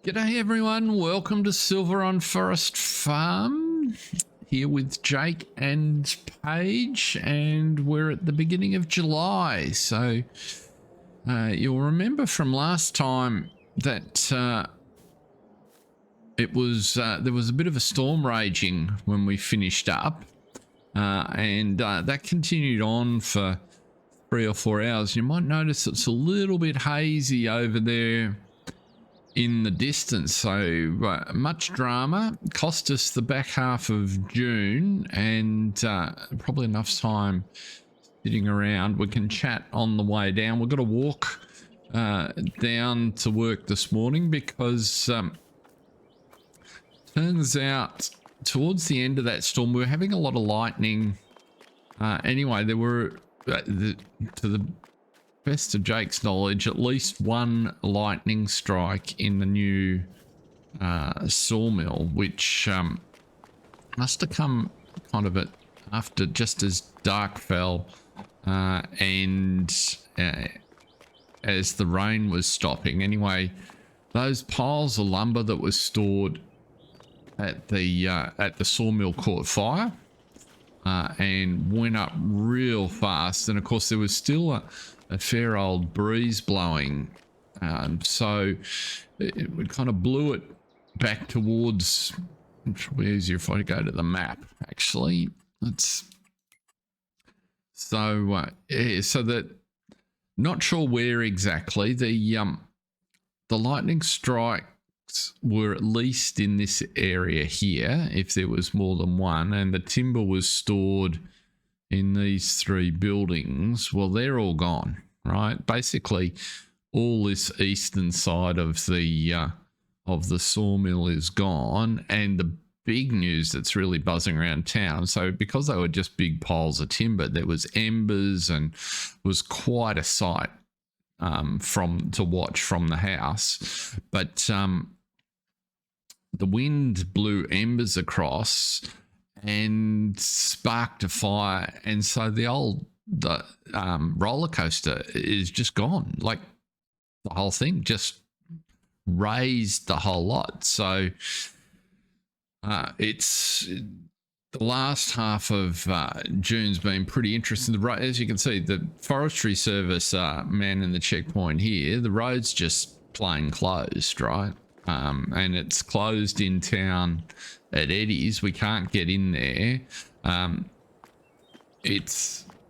G'day everyone, welcome to Silverrun Forest Farm, here with Jake and Paige, and we're at the beginning of July. So you'll remember from last time that there was a bit of a storm raging when we finished up, and that continued on for 3 or 4 hours. You might notice it's a little bit hazy over there in the distance, so much drama. Cost us the back half of June, and probably enough time sitting around. We can chat on the way down. We've got to walk down to work this morning because turns out towards the end of that storm we were having a lot of lightning. Anyway, there were to the best of Jake's knowledge, at least one lightning strike in the new sawmill, which must have come kind of after just as dark fell and as the rain was stopping. Anyway, those piles of lumber that was stored at the sawmill caught fire and went up real fast, and of course there was still a fair old breeze blowing, so it kind of blew it back towards. It's probably easier if I go to the map, actually. Let's so that, not sure where exactly the lightning strikes were, at least in this area here, if there was more than one, and the timber was stored in these 3 buildings. Well, they're all gone, right? Basically all this eastern side of the sawmill is gone, and the big news that's really buzzing around town, so because they were just big piles of timber, there was embers and was quite a sight to watch from the house. But the wind blew embers across and sparked a fire, and so the roller coaster is just gone. Like, the whole thing just raised the whole lot. So it's the last half of June's been pretty interesting. As you can see, the forestry service man in the checkpoint here, the road's just plain closed, right? And it's closed in town at Eddie's. We can't get in there.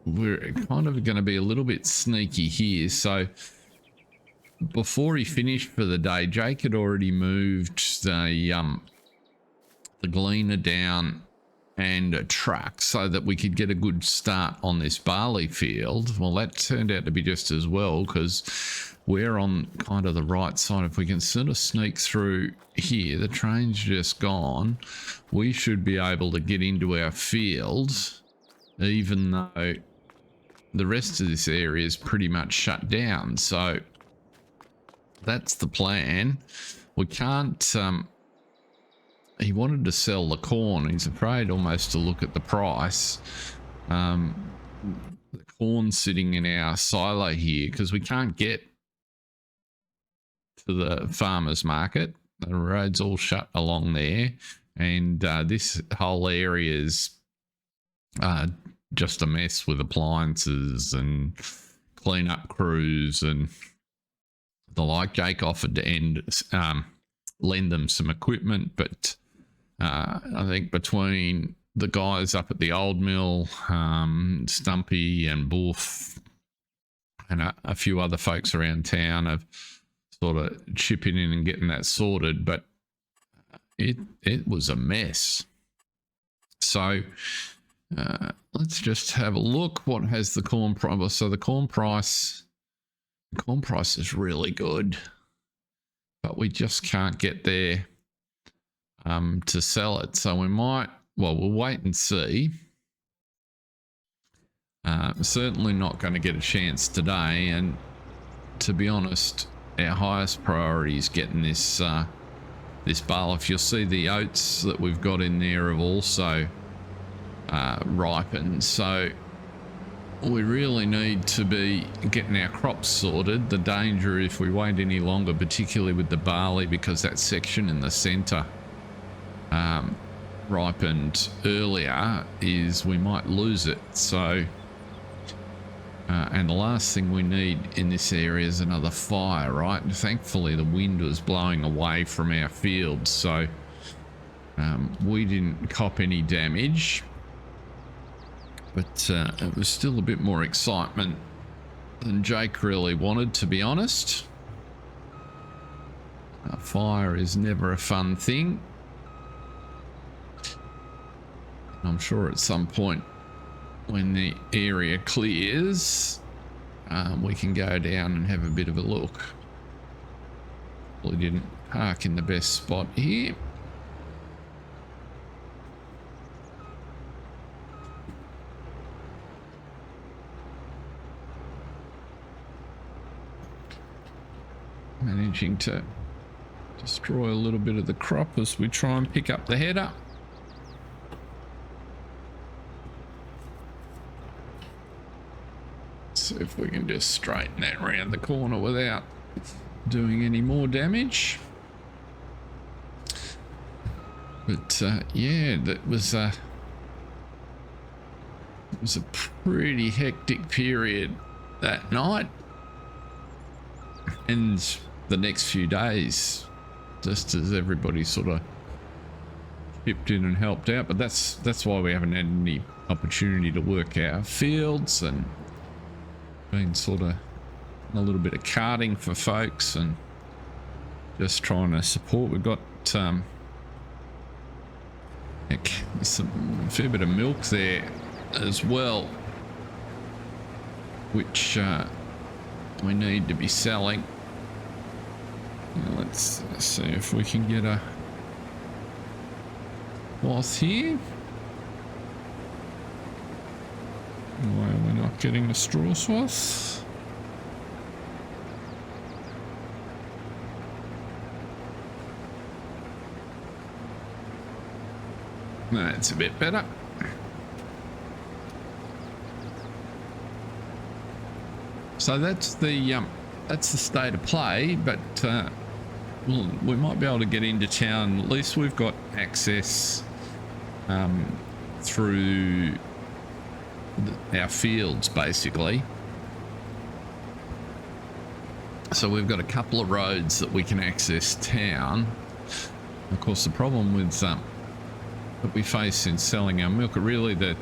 We're kind of going to be a little bit sneaky here. So before he finished for the day, Jake had already moved the Gleaner down and a truck so that we could get a good start on this barley field. Well, that turned out to be just as well, because we're on kind of the right side. If we can sort of sneak through here, the train's just gone, we should be able to get into our field, even though the rest of this area is pretty much shut down. So that's the plan. We can't he wanted to sell the corn. He's afraid almost to look at the price. The corn's sitting in our silo here because we can't get to the farmer's market. The road's all shut along there, and this whole area is just a mess with appliances and clean-up crews and the like. Jake offered to lend them some equipment, but I think between the guys up at the old mill, Stumpy and Boof, and a few other folks around town have sort of chipping in and getting that sorted, but it was a mess. So let's just have a look. What has the corn price? So the corn price is really good, but we just can't get there to sell it. So we'll wait and see. Certainly not going to get a chance today, and to be honest, our highest priority is getting this barley. If you'll see, the oats that we've got in there have also ripened, so we really need to be getting our crops sorted. The danger if we wait any longer, particularly with the barley, because that section in the centre ripened earlier, is we might lose it. So and the last thing we need in this area is another fire, right? And thankfully the wind was blowing away from our fields, so we didn't cop any damage. But it was still a bit more excitement than Jake really wanted, to be honest. Fire is never a fun thing. I'm sure at some point when the area clears, we can go down and have a bit of a look. We didn't park in the best spot here. Managing to destroy a little bit of the crop as we try and pick up the header. See if we can just straighten that round the corner without doing any more damage. But yeah, it was a pretty hectic period that night. And the next few days, just as everybody sort of chipped in and helped out. But that's why we haven't had any opportunity to work our fields, and been sort of a little bit of carting for folks and just trying to support. We've got a fair bit of milk there as well, which we need to be selling. Let's see if we can get a cloth here. Why are we not getting a straw swath? That's a bit better. So that's the state of play, but we might be able to get into town. At least we've got access through our fields, basically. So we've got a couple of roads that we can access town. Of course, the problem with that we face in selling our milk, really the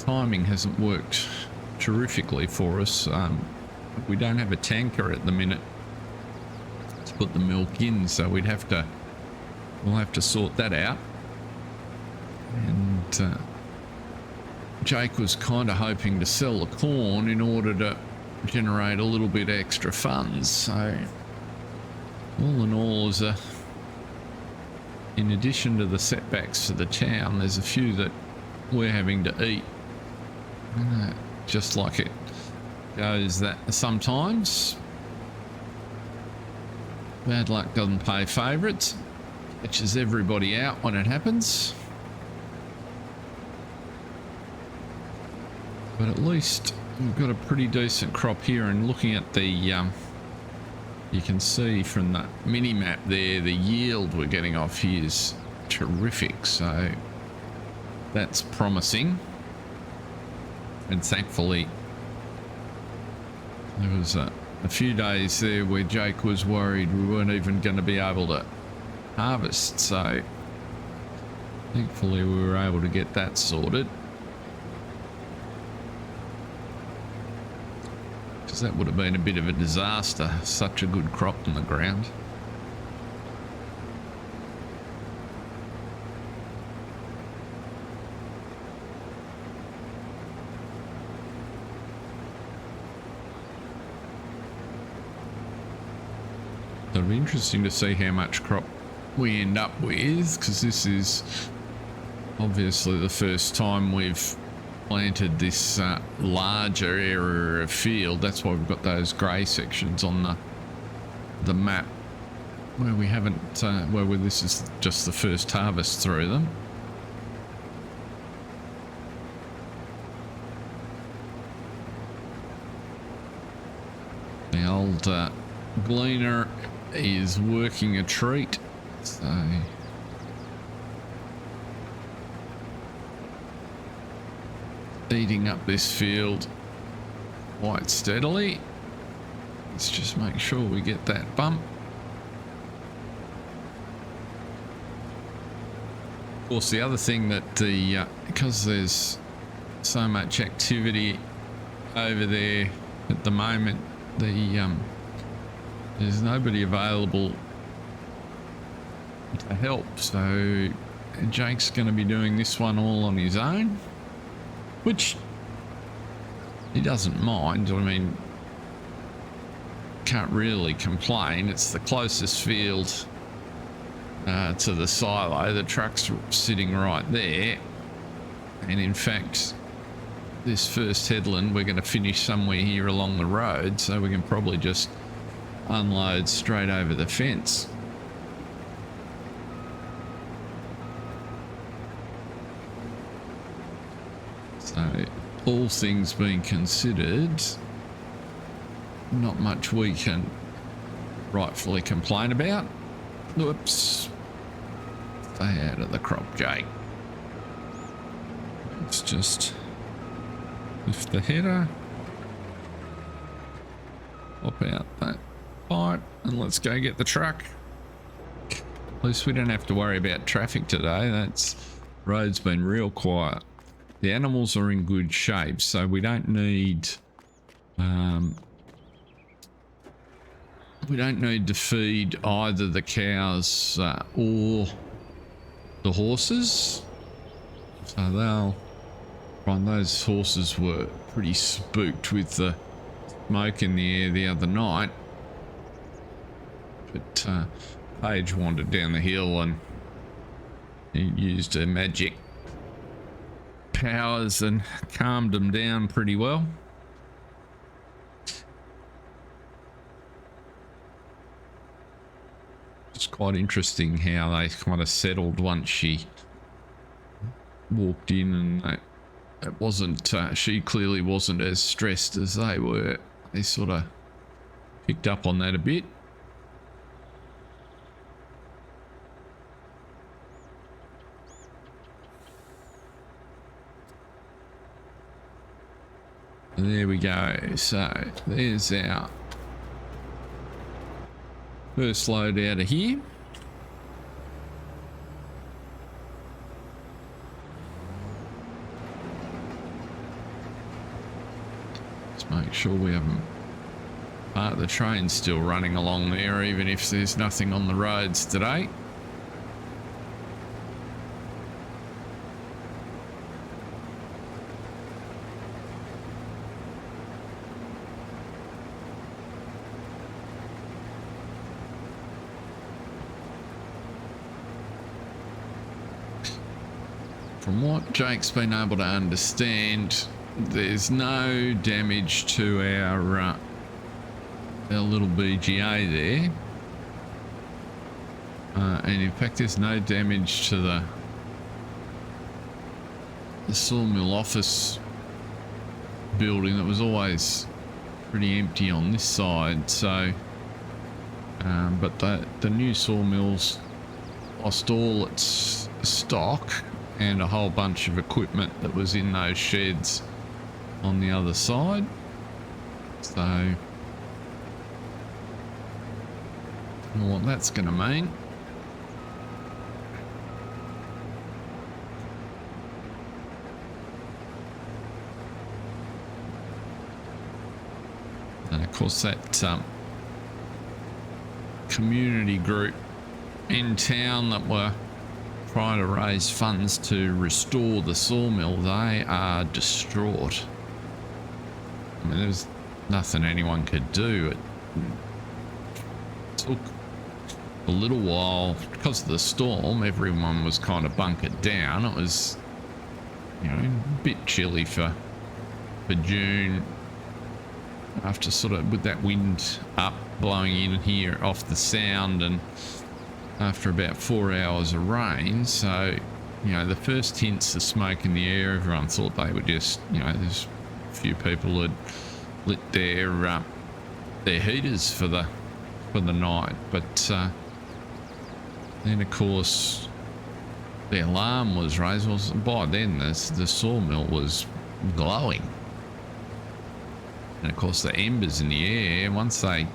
timing hasn't worked terrifically for us. We don't have a tanker at the minute to put the milk in, so we'll have to sort that out. And Jake was kind of hoping to sell the corn in order to generate a little bit extra funds. So all in all, in addition to the setbacks to the town, there's a few that we're having to eat. Just like it goes that sometimes. Bad luck doesn't pay favourites. Catches everybody out when it happens. But at least we've got a pretty decent crop here, and looking at the you can see from the mini map there, the yield we're getting off here is terrific, so that's promising. And thankfully there was a few days there where Jake was worried we weren't even going to be able to harvest, so thankfully we were able to get that sorted, because that would have been a bit of a disaster, such a good crop in the ground. It'll be interesting to see how much crop we end up with, because this is obviously the first time we've planted this larger area of field. That's why we've got those grey sections on the map where we haven't, where this is just the first harvest through them. The old Gleaner is working a treat, so eating up this field quite steadily. Let's just make sure we get that bump. Of course, the other thing that because there's so much activity over there at the moment, there's nobody available to help, so Jake's going to be doing this one all on his own, which he doesn't mind. I mean, can't really complain. It's the closest field to the silo. The truck's sitting right there, and in fact this first headland we're going to finish somewhere here along the road, so we can probably just unload straight over the fence. So all things being considered, not much we can rightfully complain about. Whoops. Stay out of the crop, Jake. Let's just lift the header, pop out that pipe, and let's go get the truck. At least we don't have to worry about traffic today. That's road's been real quiet. The animals are in good shape, so we don't need to feed either the cows or the horses. So they'll find those horses were pretty spooked with the smoke in the air the other night. But Paige wandered down the hill and he used her magic powers and calmed them down pretty well. It's quite interesting how they kind of settled once she walked in, and it wasn't, she clearly wasn't as stressed as they were. They sort of picked up on that a bit. And there we go. So there's our first load out of here. Let's make sure we haven't part of the train's still running along there, even if there's nothing on the roads today. From what Jake's been able to understand, there's no damage to our little BGA there, and in fact there's no damage to the sawmill office building that was always pretty empty on this side. So but the new sawmill's lost all its stock and a whole bunch of equipment that was in those sheds on the other side. So I don't know what that's going to mean. And of course that community group in town that were trying to raise funds to restore the sawmill, they are distraught. I mean, there's nothing anyone could do. It took a little while because of the storm. Everyone was kind of bunkered down. It was, you know, a bit chilly for June, after sort of with that wind up blowing in here off the sound, and after about 4 hours of rain. So, you know, the first hints of smoke in the air, everyone thought they were just, you know, there's a few people had lit their their heaters for the night, but then of course the alarm was raised. Well, by then the sawmill was glowing, and of course the embers in the air, once they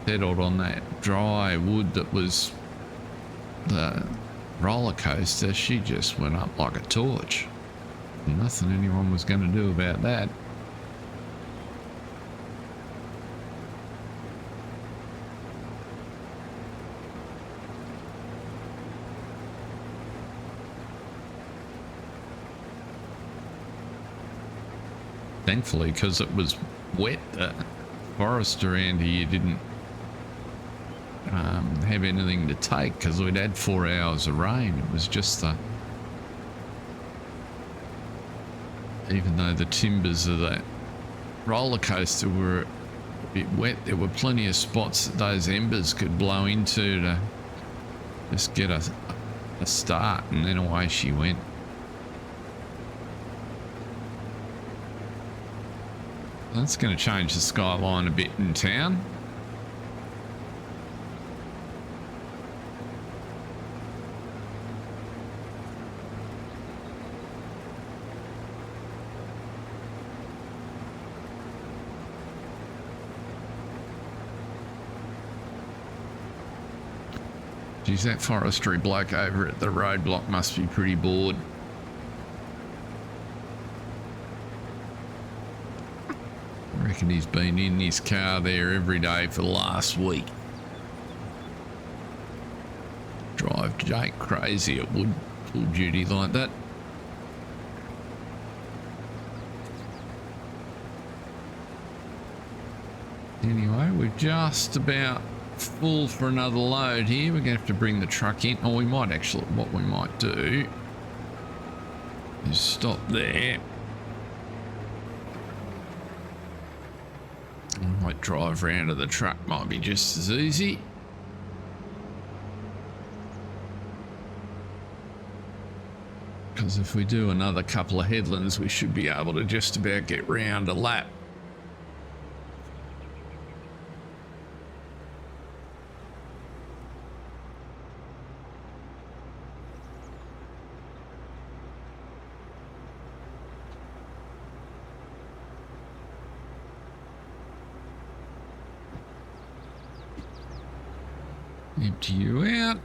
settled on that dry wood that was the roller coaster, she just went up like a torch. Nothing anyone was going to do about that. Thankfully, because it was wet, the forest around here didn't have anything to take, because we'd had 4 hours of rain. It was just the, even though the timbers of that roller coaster were a bit wet, there were plenty of spots that those embers could blow into to just get a start, and then away she went. That's going to change the skyline a bit in town. Geez, that forestry bloke over at the roadblock must be pretty bored. I reckon he's been in his car there every day for the last week. Drive Jake crazy at wood full duty like that. Anyway, we're just about full for another load here. We're going to have to bring the truck in. Or we might actually, what we might do is stop there. I might drive round to the truck, might be just as easy. Because if we do another couple of headlands, we should be able to just about get round a lap. Empty you out.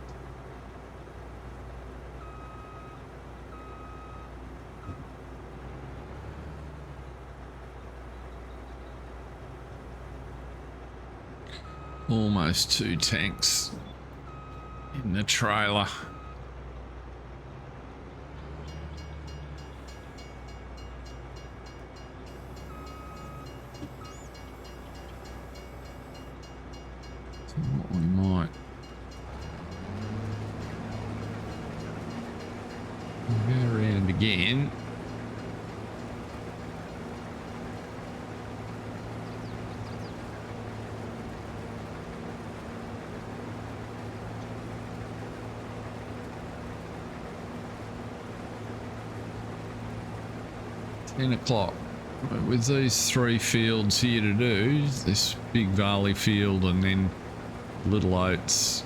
Almost 2 tanks in the trailer. So what we might go around again. $10 with these 3 fields here to do, this big barley field and then little oats,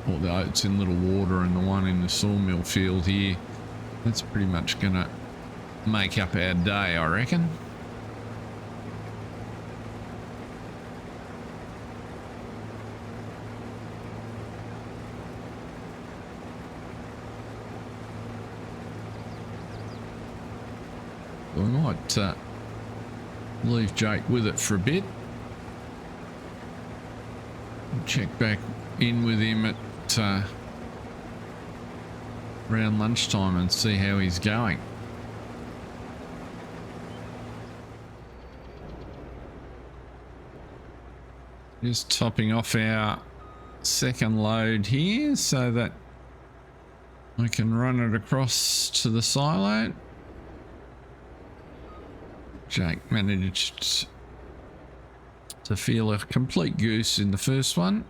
or the oats in little water and the one in the sawmill field here, that's pretty much gonna make up our day, I reckon. We might leave Jake with it for a bit. Check back in with him at around lunchtime and see how he's going. Just topping off our second load here so that I can run it across to the silo. Jake managed to feel a complete goose in the first one,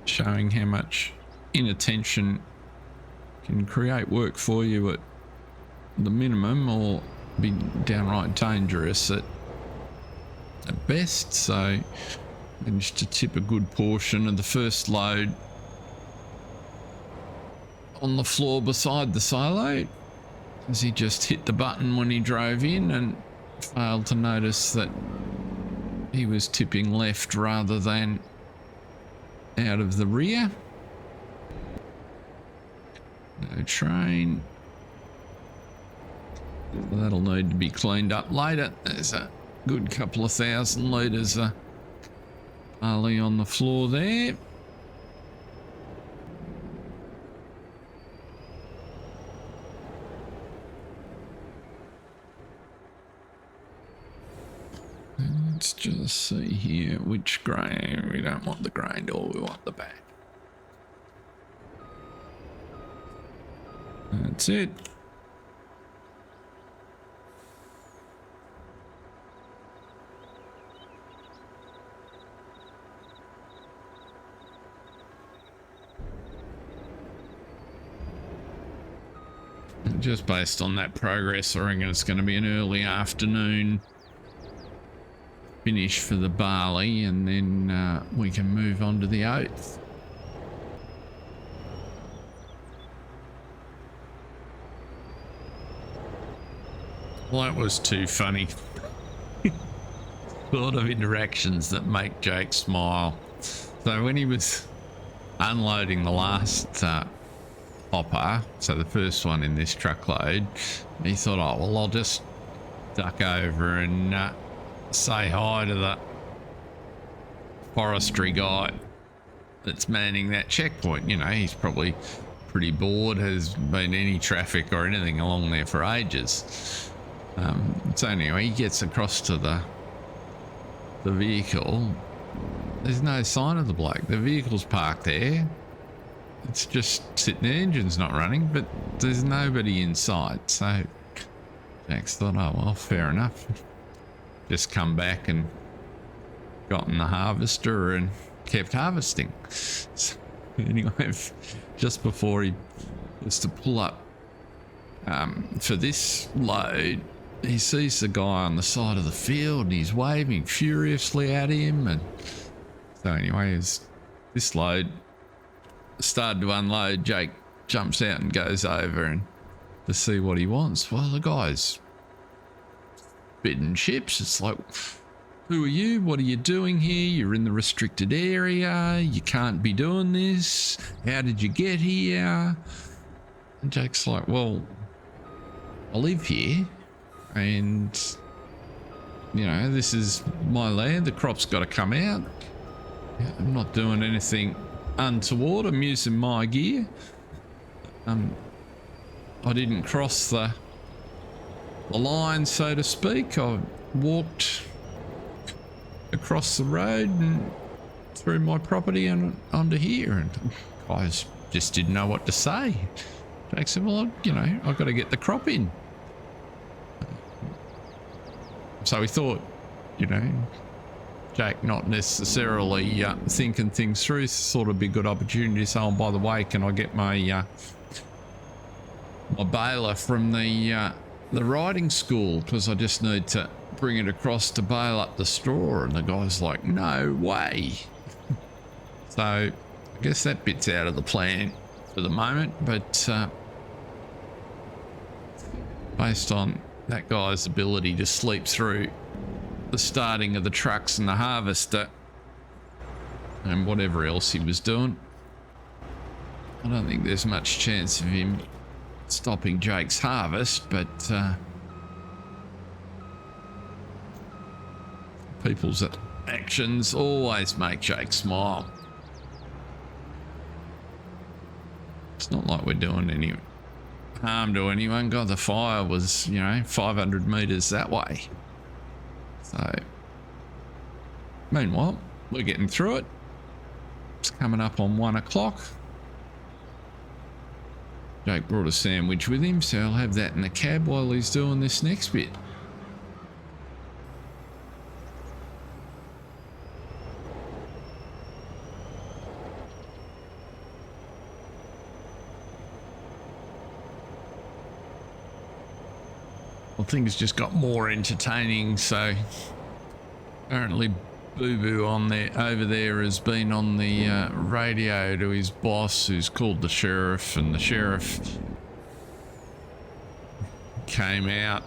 showing how much inattention can create work for you at the minimum or be downright dangerous at at best, so managed to tip a good portion of the first load on the floor beside the silo, as he just hit the button when he drove in and failed to notice that he was tipping left rather than out of the rear. No train. That'll need to be cleaned up later. There's a good couple of 1,000 litres of barley on the floor there. Let's just see here which grain. We don't want the grain door, we want the back. That's it. Just based on that progress, I reckon it's going to be an early afternoon finish for the barley, and then we can move on to the oats. Well, that was too funny. Sort of interactions that make Jake smile. So when he was unloading the last hopper, so the first one in this truckload, he thought, oh well, I'll just duck over and say hi to the forestry guy that's manning that checkpoint. You know, he's probably pretty bored, has been any traffic or anything along there for ages. So anyway, he gets across to the vehicle. There's no sign of the bloke. The vehicle's parked there. It's just sitting there, engine's not running, but there's nobody inside. So Jack's thought, oh well, fair enough. Just come back and gotten the harvester and kept harvesting. So anyway, just before he was to pull up for this load, he sees the guy on the side of the field and he's waving furiously at him. And so anyway, as this load started to unload, Jake jumps out and goes over and to see what he wants. Well, the guy's bidding chips. It's like, who are you? What are you doing here? You're in the restricted area. You can't be doing this. How did you get here? And Jake's like, well, I live here and, you know, this is my land. The crop's got to come out. I'm not doing anything untoward. I'm using my gear. I didn't cross the line, so to speak. I walked across the road and through my property and onto here, and guys just didn't know what to say. Jake said, well, you know, I've got to get the crop in. So we thought, you know, Jake not necessarily thinking things through, thought it'd be a good opportunity to say, oh, by the way, can I get my my baler from the riding school, because I just need to bring it across to bale up the straw. And the guy's like, no way. So I guess that bit's out of the plan for the moment, but based on that guy's ability to sleep through the starting of the trucks and the harvester and whatever else he was doing, I don't think there's much chance of him stopping Jake's harvest. But people's actions always make Jake smile. It's not like we're doing any harm to anyone. God, the fire was, you know, 500 meters that way. So meanwhile, we're getting through it. It's coming up on 1 o'clock. Jake brought a sandwich with him, so I'll have that in the cab while he's doing this next bit. Well, things just got more entertaining, so Apparently Boo Boo on there over there has been on the radio to his boss, who's called the sheriff, and the sheriff came out,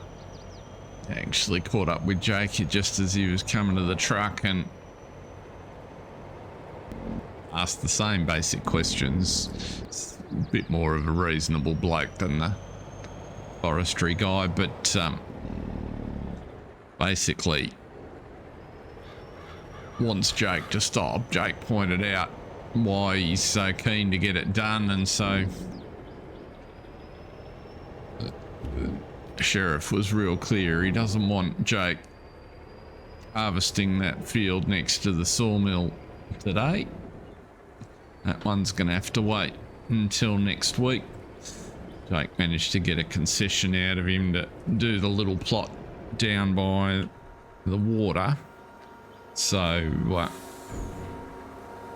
actually caught up with Jake just as he was coming to the truck and asked the same basic questions. It's a bit more of a reasonable bloke than the forestry guy, but basically wants Jake to stop. Jake pointed out why he's so keen to get it done, and so the sheriff was real clear. He doesn't want Jake harvesting that field next to the sawmill today. That one's going to have to wait until next week. Jake managed to get a concession out of him to do the little plot down by the water. So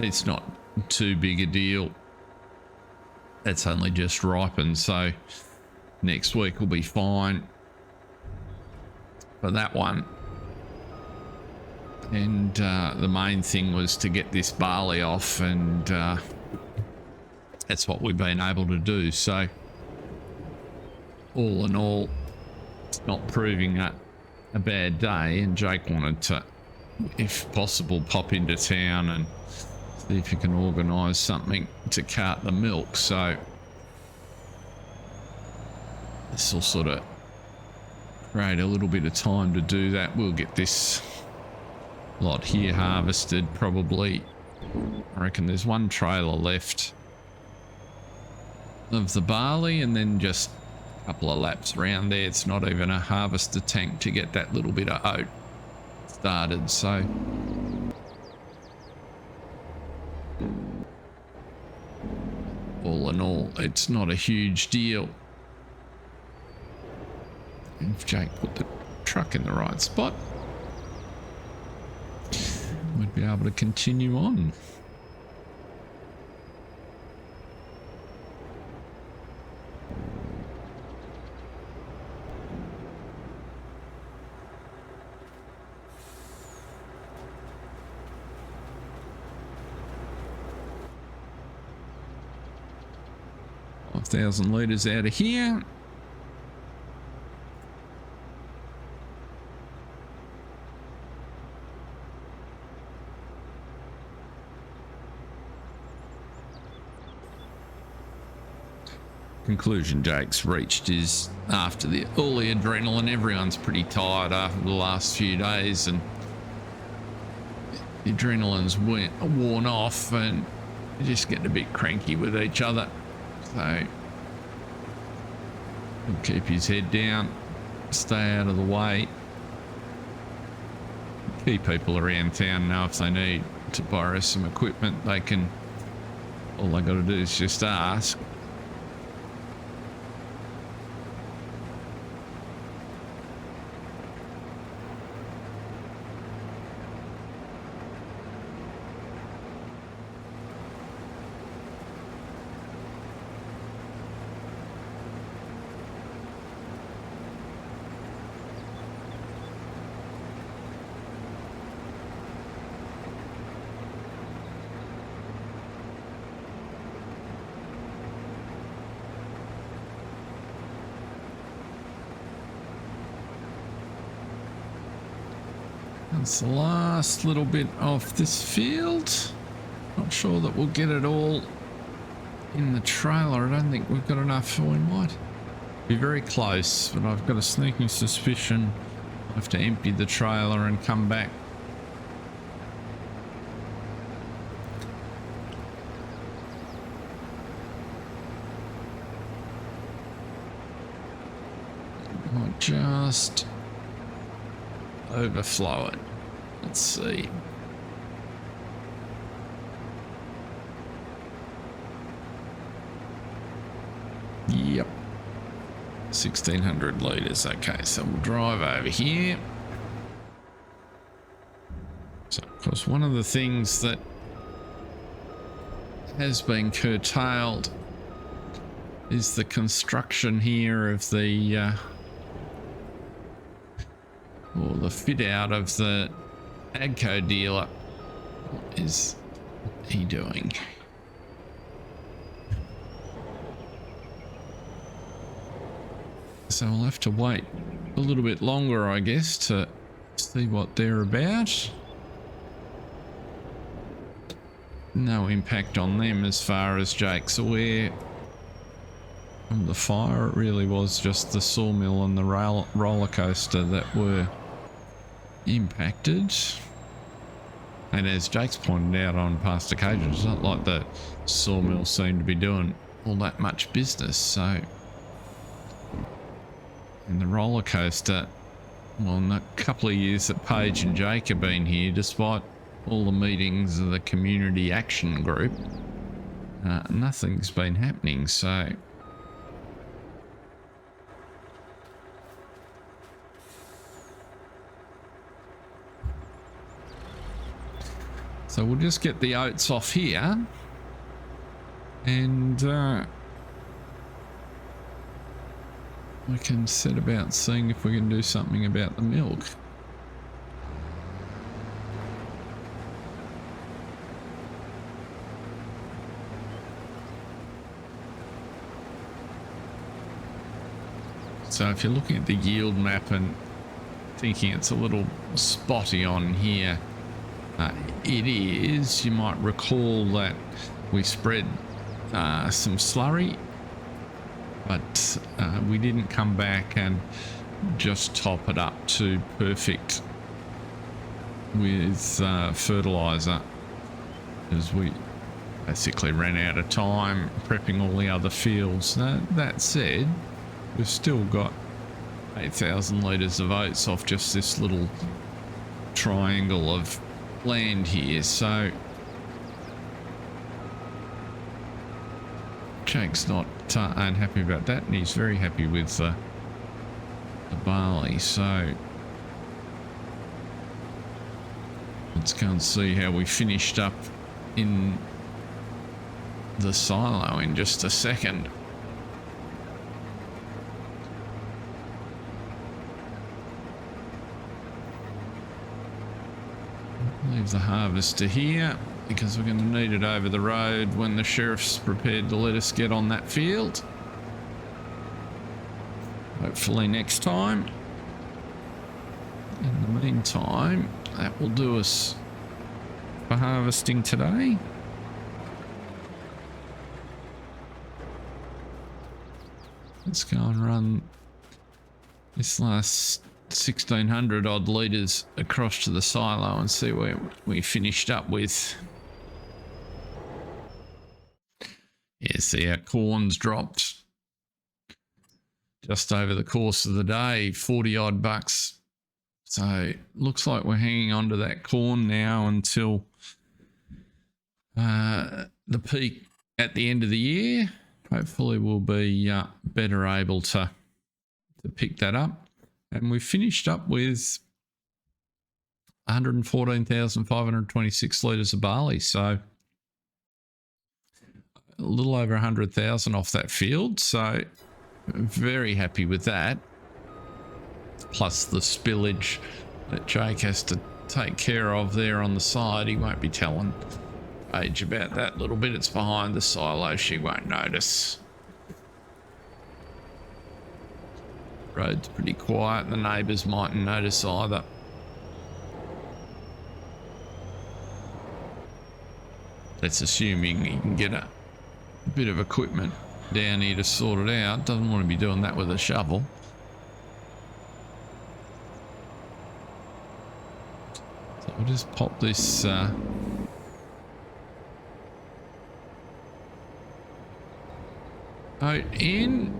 it's not too big a deal. That's only just ripened, so next week will be fine for that one. And the main thing was to get this barley off, and that's what we've been able to do. So all in all, it's not proving a bad day, and Jake wanted to, if possible, pop into town and see if you can organise something to cart the milk. So this will sort of create a little bit of time to do that. We'll get this lot here harvested probably. I reckon there's one trailer left of the barley, and then just a couple of laps around there. It's not even a harvester tank to get that little bit of oat started. So all in all, it's not a huge deal. If Jake put the truck in the right spot, we'd be able to continue on. $5,000 out of here. Conclusion Jake's reached is after all the adrenaline, everyone's pretty tired after the last few days, and the adrenaline's worn off, and you just get a bit cranky with each other. So he'll keep his head down, stay out of the way. Key people around town know if they need to borrow some equipment, they can. All they got to do is just ask. That's the last little bit off this field. Not sure that we'll get it all in the trailer. I don't think we've got enough. We might be very close, but I've got a sneaking suspicion I'll have to empty the trailer and come back. Might just overflow it. Let's see. Yep. 1,600 litres. Okay, so we'll drive over here. So, of course, one of the things that has been curtailed is the construction here of the or the fit out of the Agco dealer. What is he doing? So we'll have to wait a little bit longer, I guess, to see what they're about. No impact on them as far as Jake's aware. From the fire, it really was just the sawmill and the roller coaster that were impacted. And as Jake's pointed out on past occasions, it's not like the sawmill seemed to be doing all that much business, so... And the roller coaster, well, in the couple of years that Paige and Jake have been here, despite all the meetings of the community action group, nothing's been happening, so... So we'll just get the oats off here, and we can set about seeing if we can do something about the milk. So if you're looking at the yield map and thinking it's a little spotty on here, it is. You might recall that we spread some slurry, but we didn't come back and just top it up to perfect with fertilizer, because we basically ran out of time prepping all the other fields. That said, we've still got 8,000 litres of oats off just this little triangle of land here, so Jake's not unhappy about that, and he's very happy with the barley. So let's go and see how we finished up in the silo in just a second. Leave the harvester here because we're going to need it over the road when the sheriff's prepared to let us get on that field. Hopefully next time. In the meantime, that will do us for harvesting today. Let's go and run this last 1,600 odd litres across to the silo and see where we finished up with. Yeah, see our corn's dropped just over the course of the day, 40 odd bucks. So looks like we're hanging on to that corn now until the peak at the end of the year. Hopefully we'll be better able to pick that up. And we finished up with 114,526 litres of barley. So a little over 100,000 off that field. So very happy with that. Plus the spillage that Jake has to take care of there on the side. He won't be telling Paige about that little bit. It's behind the silo. She won't notice. Road's pretty quiet. The neighbours mightn't notice either. That's assuming you can get a bit of equipment down here to sort it out. Doesn't want to be doing that with a shovel. So we'll just pop this oat in,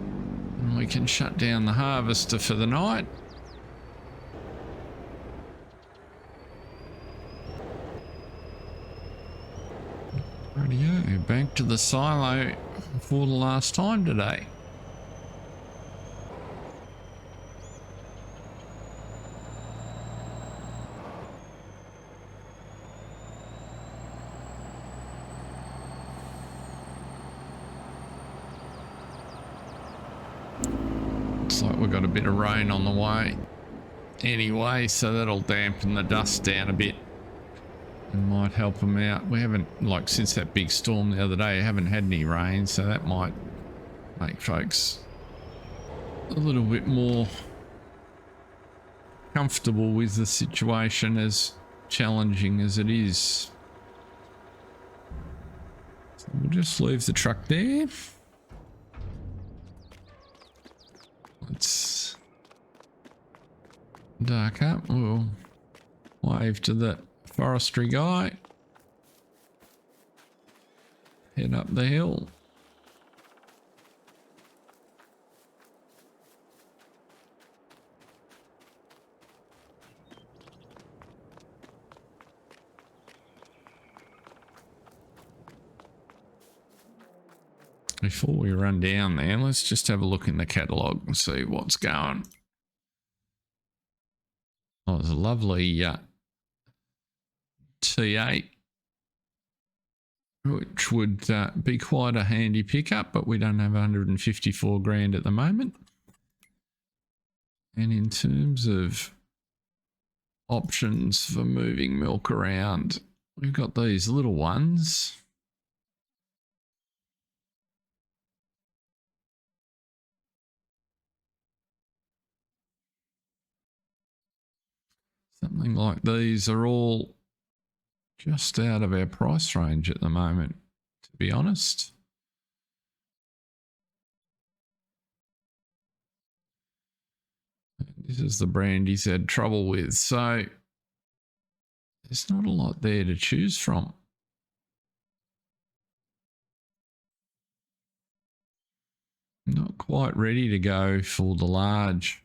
and we can shut down the harvester for the night. Rightio, back to the silo for the last time today. Looks like we've got a bit of rain on the way anyway, so that'll dampen the dust down a bit. It might help them out. We haven't, like, since that big storm the other day, haven't had any rain, so that might make folks a little bit more comfortable with the situation, as challenging as it is. So we'll just leave the truck there. Let's dark up. We'll wave to the forestry guy. Head up the hill. Before we run down there, let's just have a look in the catalogue and see what's going. Oh, there's a lovely T8, which would be quite a handy pickup, but we don't have 154 grand at the moment. And in terms of options for moving milk around, we've got these little ones. Something like these are all just out of our price range at the moment, to be honest. This is the brand he's had trouble with, so there's not a lot there to choose from. Not quite ready to go for the large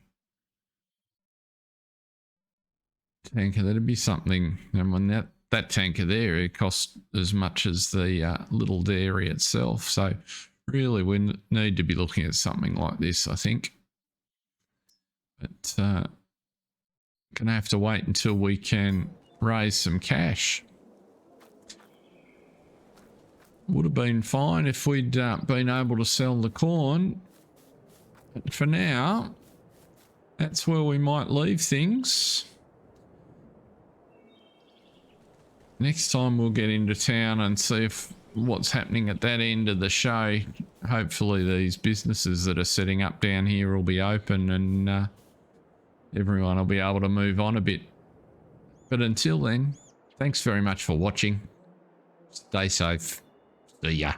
tanker. That'd be something. And when that tanker there, it costs as much as the little dairy itself. So really, we need to be looking at something like this, I think. But gonna have to wait until we can raise some cash. Would have been fine if we'd been able to sell the corn. But for now, that's where we might leave things. Next time we'll get into town and see if what's happening at that end of the show. Hopefully these businesses that are setting up down here will be open and everyone will be able to move on a bit. But until then, thanks very much for watching. Stay safe. See ya.